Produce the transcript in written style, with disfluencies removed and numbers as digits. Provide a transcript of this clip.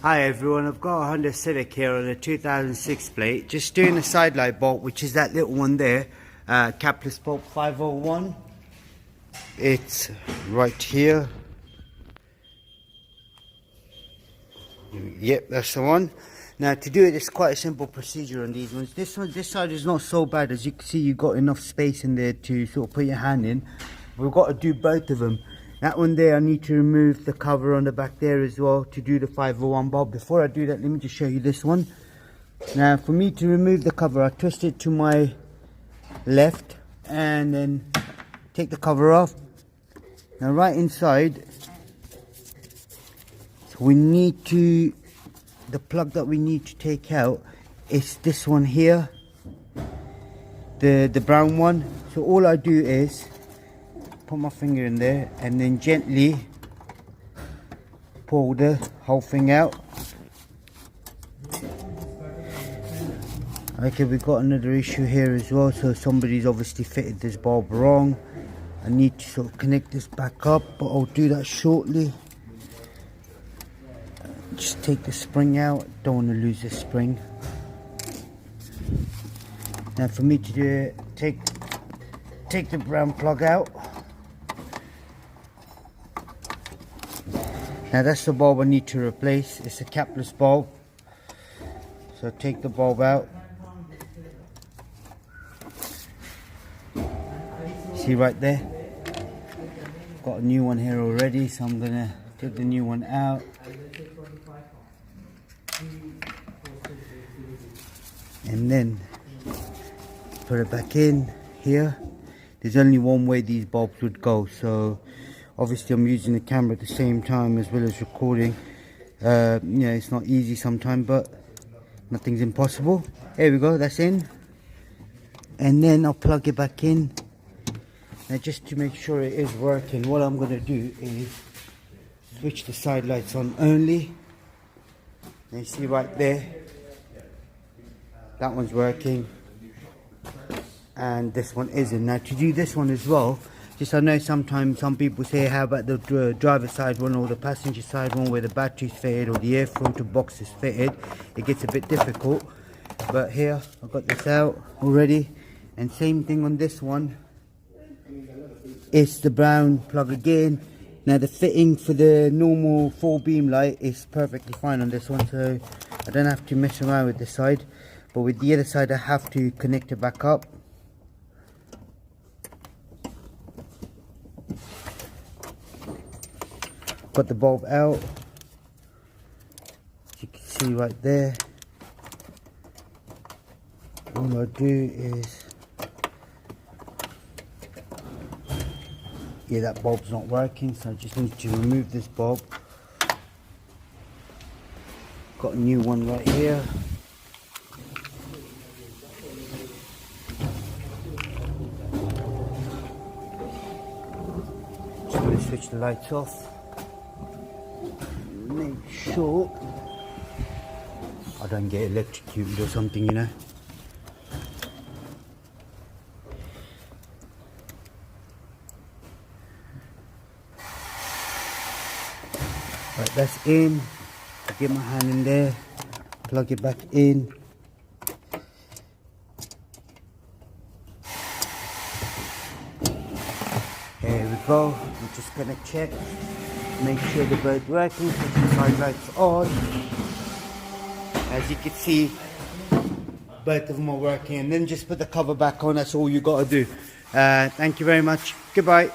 Hi everyone, I've got a Honda Civic here on a 2006 plate, just doing a Sidelight bolt, which is that little one there, capless bolt 501. It's right here. Yep, that's the one. Now to do it, it's quite a simple procedure on these ones. This side is not so bad. As you can see, you've got enough space in there to sort of put your hand in. We've got to do both of them. That one there, I need to remove the cover on the back there as well to do the 501 bulb. Before I do that, let me just show you this one. Now for me to remove the cover, I twist it to my left and then take the cover off. Now right inside, so we need to, the plug that we need to take out is this one here, the brown one. So all I do is put my finger in there and then gently pull the whole thing out. Okay, we've got another issue here as well. So somebody's obviously fitted this bulb wrong. I need to sort of connect this back up, but I'll do that shortly. Just take the spring out. Don't want to lose the spring. Now for me to do it, take the brown plug out. Now that's the bulb I need to replace. It's a capless bulb. So take the bulb out. See right there? Got a new one here already, so I'm gonna take the new one out. And then put it back in here. There's only one way these bulbs would go, so obviously I'm using the camera at the same time as well as recording. Yeah, it's not easy sometimes, but nothing's impossible. There we go, that's in. And then I'll plug it back in. Now just to make sure it is working, what I'm going to do is switch the side lights on only. And you see right there, that one's working. And this one isn't. Now to do this one as well, just I know sometimes some people say, how about the driver's side one or the passenger side one where the battery's fitted or the air filter box is fitted. It gets a bit difficult. But here, I've got this out already. And same thing on this one. It's the brown plug again. Now the fitting for the normal full beam light is perfectly fine on this one. So I don't have to mess around with this side. But with the other side, I have to connect it back up. Got the bulb out, as you can see right there. All I do is, yeah, that bulb's not working, so I just need to remove this bulb. Got a new one right here. Just going to switch the lights off. Make sure I don't get electrocuted or something, you know. Right, that's in. Get my hand in there, plug it back in. There we go. I'm just gonna check. Make sure they're both working, put the side lights on. As you can see, both of them are working, and then just put the cover back on. That's all you got to do. Thank you very much. Goodbye.